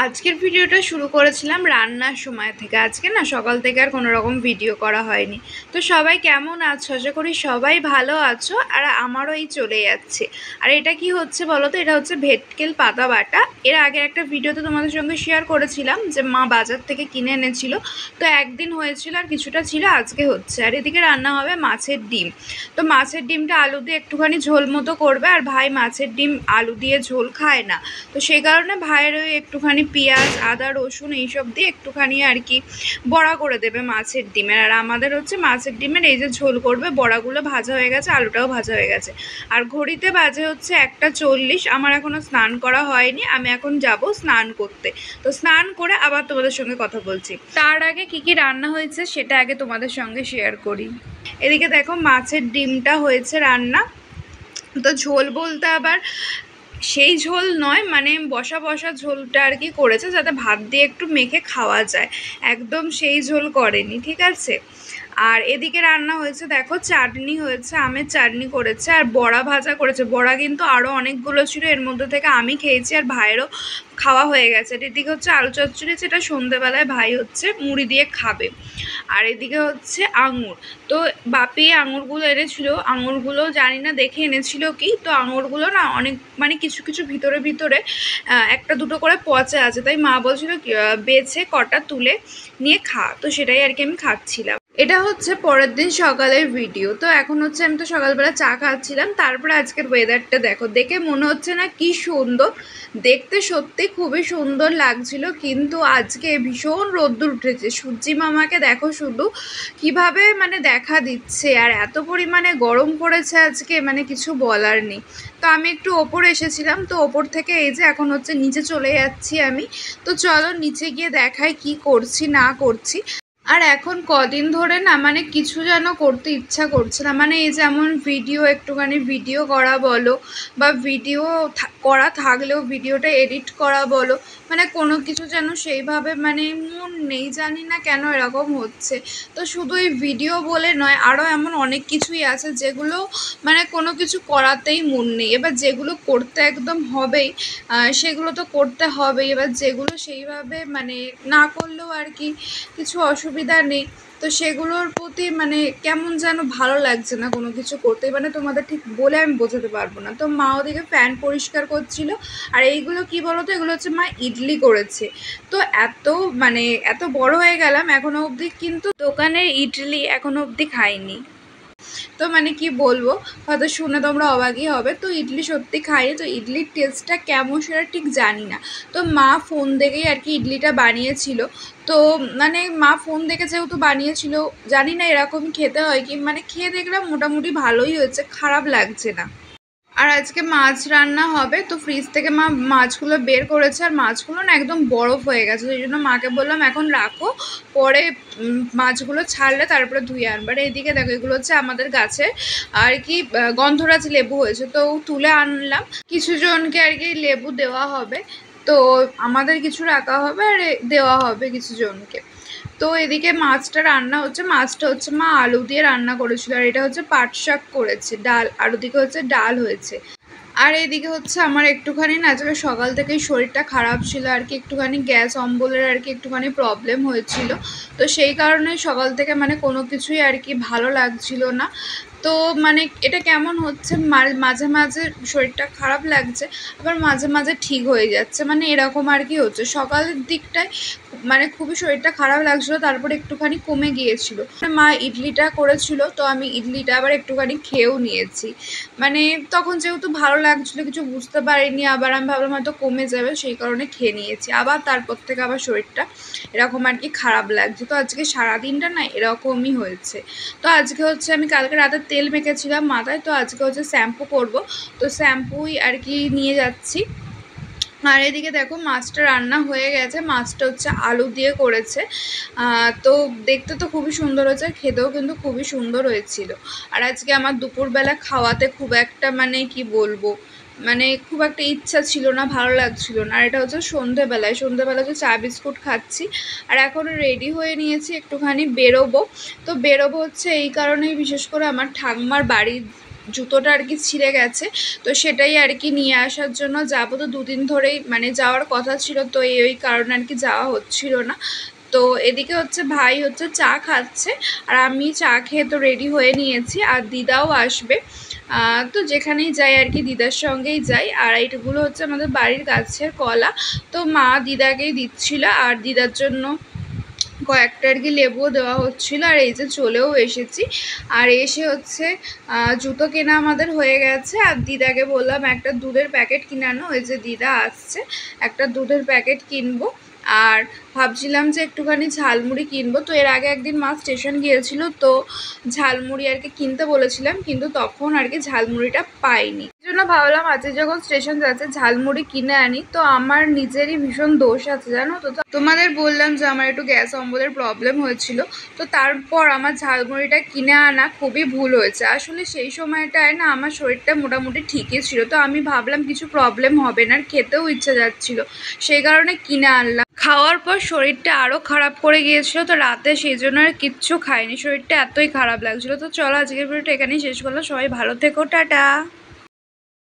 আজকের ভিডিওটা শুরু করেছিলাম রান্নার সময় থেকে। আজকে না সকাল থেকে আর কোনো রকম ভিডিও করা হয়নি। তো সবাই কেমন আছো? আশা করি সবাই ভালো আছো। আর আমারও এই চলে যাচ্ছে। আর এটা কি হচ্ছে বলো তো? এটা হচ্ছে ভেটকেল পাতা বাটা। এর আগে একটা ভিডিওতে তোমাদের সঙ্গে শেয়ার করেছিলাম যে মা বাজার থেকে কিনে এনেছিল। তো একদিন হয়েছিল আর কিছুটা ছিল, আজকে হচ্ছে। আর এদিকে রান্না হবে মাছের ডিম। তো মাছের ডিমটা আলু দিয়ে একটুখানি ঝোল মতো করবে। আর ভাই মাছের ডিম আলু দিয়ে ঝোল খায় না, তো সেই কারণে ভাইয়ের ওই একটুখানি পেঁয়াজ আদা রসুন এইসব দিয়ে একটুখানি আর কি বড়া করে দেবে মাছের ডিমের। আর আমাদের হচ্ছে মাছের ডিমের এই যে ঝোল করবে। বড়াগুলো ভাজা হয়ে গেছে, আলুটাও ভাজা হয়ে গেছে। আর ঘড়িতে বাজে হচ্ছে 1:40। আমার এখনও স্নান করা হয়নি, আমি এখন যাব স্নান করতে। তো স্নান করে আবার তোমাদের সঙ্গে কথা বলছি। তার আগে কি কি রান্না হয়েছে সেটা আগে তোমাদের সঙ্গে শেয়ার করি। এদিকে দেখো মাছের ডিমটা হয়েছে রান্না। তো ঝোল বলতে আবার সেই ঝোল নয়, মানে বসা বসা ঝোলটা আর কি করেছে, যাতে ভাত দিয়ে একটু মেখে খাওয়া যায়। একদম সেই ঝোল করেনি, ঠিক আছে। আর এদিকে রান্না হয়েছে দেখো চাটনি হয়েছে, আমের চাটনি করেছে, আর বড়া ভাজা করেছে। বড়া কিন্তু আরও অনেকগুলো ছিল, এর মধ্যে থেকে আমি খেয়েছি আর ভাইয়েরও খাওয়া হয়ে গেছে। এদিকে হচ্ছে আলু চচ্চড়ি, যেটা সন্ধেবেলায় ভাই হচ্ছে মুড়ি দিয়ে খাবে। আর এদিকে হচ্ছে আঙুর। তো বাপি আঙুরগুলো এনেছিল, আঙুরগুলো জানি না দেখে এনেছিল কি, তো আঙুরগুলো না অনেক মানে কিছু কিছু ভিতরে ভিতরে একটা দুটো করে পচা আছে। তাই মা বলছিল বেছে কটা তুলে নিয়ে খা। তো সেটাই আর কি আমি খাচ্ছিলাম। এটা হচ্ছে পরের দিন সকালের ভিডিও। তো এখন হচ্ছে আমি তো সকালবেলা চা খাচ্ছিলাম। তারপরে আজকের ওয়েদারটা দেখো, দেখে মনে হচ্ছে না কি সুন্দর দেখতে? সত্যি খুবই সুন্দর লাগছিল। কিন্তু আজকে ভীষণ রোদ্দুর উঠেছে। সূর্যি মামাকে দেখো শুধু কিভাবে মানে দেখা দিচ্ছে, আর এত পরিমাণে গরম পড়েছে আজকে, মানে কিছু বলার নেই। তো আমি একটু ওপরে এসেছিলাম, তো ওপর থেকে এই যে এখন হচ্ছে নিচে চলে যাচ্ছি আমি। তো চলো নিচে গিয়ে দেখাই কি করছি না করছি। আর এখন কদিন ধরে না মানে কিছু যেন করতে ইচ্ছা করছে না। মানে এই যেমন ভিডিও, একটুখানি ভিডিও করা বলো, বা ভিডিও করা থাকলেও ভিডিওটা এডিট করা বলো, মানে কোনো কিছু যেন সেইভাবে মানে মন নেই। জানি না কেন এরকম হচ্ছে। তো শুধু এই ভিডিও বলে নয়, আরও এমন অনেক কিছুই আছে যেগুলো মানে কোনো কিছু করাতেই মন নেই। এবার যেগুলো করতে একদম হবেই সেগুলো তো করতে হবেই। এবার যেগুলো সেইভাবে মানে না করলেও আর কি কিছু অসুবিধা নেই, তো সেগুলোর প্রতি মানে কেমন যেন ভালো লাগছে না কোনো কিছু করতে। মানে তোমাদের ঠিক বলে আমি বোঝাতে পারবো না। তো মা ওদিকে ফ্যান পরিষ্কার করছিল। আর এইগুলো কি বলো তো, এগুলো হচ্ছে মা ইডলি করেছে। তো মানে এত বড় হয়ে গেলাম এখনো অবধি কিন্তু দোকানের ইডলি এখনো অবধি খাইনি। তো মানে কি বলবো, হয়তো শুনে তোমরা অবাকই হবে। তো ইডলি সত্যি খাইনি। তো ইডলির টেস্টটা কেমন সেটা ঠিক জানি না। তো মা ফোন দেখেই আর কি ইডলিটা বানিয়েছিল। তো মানে মা ফোন দেখে যেহেতু বানিয়েছিল, জানি না এরকমই খেতে হয় কি, মানে খেয়ে দেখলাম মোটামুটি ভালোই হয়েছে, খারাপ লাগছে না। আর আজকে মাছ রান্না হবে। তো ফ্রিজ থেকে মা মাছগুলো বের করেছে, আর মাছগুলো না একদম বরফ হয়ে গেছে। সেই জন্য মাকে বললাম এখন রাখো, পরে মাছগুলো ছাড়লে তারপরে ধুয়ে আনবার। এইদিকে দেখো এগুলো হচ্ছে আমাদের গাছে আর কি গন্ধরাজ লেবু হয়েছে, তো তুলে আনলাম। কিছু জনকে আর কি লেবু দেওয়া হবে, তো আমাদের কিছু রাখা হবে আর দেওয়া হবে কিছু জনকে। তো এদিকে মাছটা রান্না হচ্ছে। মাছটা হচ্ছে মা আলু দিয়ে রান্না করেছিল, আর এটা হচ্ছে পাট শাক করেছে, ডাল। আর ওদিকে হচ্ছে ডাল হয়েছে। আর এইদিকে হচ্ছে আমার একটুখানি না আজকে সকাল থেকেই শরীরটা খারাপ ছিল আর কি, একটুখানি গ্যাস অম্বলের আর কি একটুখানি প্রবলেম হয়েছিল। তো সেই কারণে সকাল থেকে মানে কোনো কিছুই আর কি ভালো লাগছিল না। তো মানে এটা কেমন হচ্ছে, মাঝে মাঝে শরীরটা খারাপ লাগছে, আবার মাঝে মাঝে ঠিক হয়ে যাচ্ছে, মানে এরকম আর কি হচ্ছে। সকালের দিকটায় মানে খুবই শরীরটা খারাপ লাগছিলো, তারপরে একটুখানি কমে গিয়েছিল। মা ইডলিটা করেছিল, তো আমি ইডলিটা আবার একটুখানি খেয়েও নিয়েছি। মানে তখন যেহেতু ভালো লাগছিলো কিছু বুঝতে পারিনি, আবার আমি ভাবলাম হয়তো কমে যাবে, সেই কারণে খেয়ে নিয়েছি। আবার তারপর থেকে আবার শরীরটা এরকম আর কি খারাপ লাগছে। তো আজকে সারাদিনটা না এরকমই হয়েছে। তো আজকে হচ্ছে আমি কালকে রাতে তেল মেখেছিলাম মাথায়, তো আজকে হচ্ছে শ্যাম্পু করব। তো শ্যাম্পুই আর কি নিয়ে যাচ্ছি। আর এদিকে দেখো মাছটা রান্না হয়ে গেছে। মাছটা হচ্ছে আলু দিয়ে করেছে। তো দেখতে তো খুবই সুন্দর হয়েছে, খেতেও কিন্তু খুবই সুন্দর হয়েছিল। আর আজকে আমার দুপুরবেলা খাওয়াতে খুব একটা মানে কি বলবো, মানে খুব একটা ইচ্ছা ছিল না, ভালো লাগছিল না। আর এটা হচ্ছে সন্ধেবেলায় হচ্ছে চা বিস্কুট খাচ্ছি। আর এখন রেডি হয়ে নিয়েছি, একটুখানি বেরোবো। তো বেরোবো হচ্ছে এই কারণেই, বিশেষ করে আমার ঠাম্মার জুতোটা আর কি ছিঁড়ে গেছে, তো সেটাই আর কি নিয়ে আসার জন্য যাবো। তো দুদিন ধরেই মানে যাওয়ার কথা ছিল, তো এই কারণে আর কি যাওয়া হচ্ছিল না। তো এদিকে হচ্ছে ভাই হচ্ছে চা খাচ্ছে, আর আমি চা খেয়ে তো রেডি হয়ে নিয়েছি, আর দিদাও আসবে। তো যেখানেই যাই আর কি দিদার সঙ্গেই যাই। আর এইগুলো হচ্ছে আমাদের বাড়ির গাছের কলা, তো মা দিদাকেই দিচ্ছিল, আর দিদার জন্য কয়েকটা আর কি লেবুও দেওয়া হচ্ছিলো। আর এই যে চলেও এসেছি, আর এসে হচ্ছে জুতো কেনা আমাদের হয়ে গেছে। আর দিদাকে বললাম একটা দুধের প্যাকেট কিনে আনো, ওই যে দিদা আসছে, একটা দুধের প্যাকেট কিনবো। আর ভাবছিলাম যে একটুখানি ঝালমুড়ি কিনবো। তো এর আগে একদিন মা স্টেশন গিয়েছিল, তো ঝালমুড়ি আর কি কিনতে বলেছিলাম, কিন্তু তখন আর কি ঝালমুড়িটা পাইনি। এই জন্য ভাবলাম আজকে যখন স্টেশন যাচ্ছে ঝালমুড়ি কিনে আনি। তো আমার নিজেরই ভীষণ দোষ আছে জানো তো, তোমাদের বললাম যে আমার একটু গ্যাস অম্বলের প্রবলেম হয়েছিল, তো তারপর আমার ঝালমুড়িটা কিনে আনা খুবই ভুল হয়েছে। আসলে সেই সময়টায় না আমার শরীরটা মোটামুটি ঠিকই ছিল, তো আমি ভাবলাম কিছু প্রবলেম হবে না, আর খেতেও ইচ্ছে যাচ্ছিল, সেই কারণে কিনে আনলাম। খাওয়ার পর শরীরটা আরও খারাপ করে গিয়েছিলো, তো রাতে সেই জন্য আর কিচ্ছু খাইনি, শরীরটা এতই খারাপ লাগছিলো। তো চলো আজকের ভিডিওটা এখানেই শেষ করলাম, সবাই ভালো থেকো, টাটা।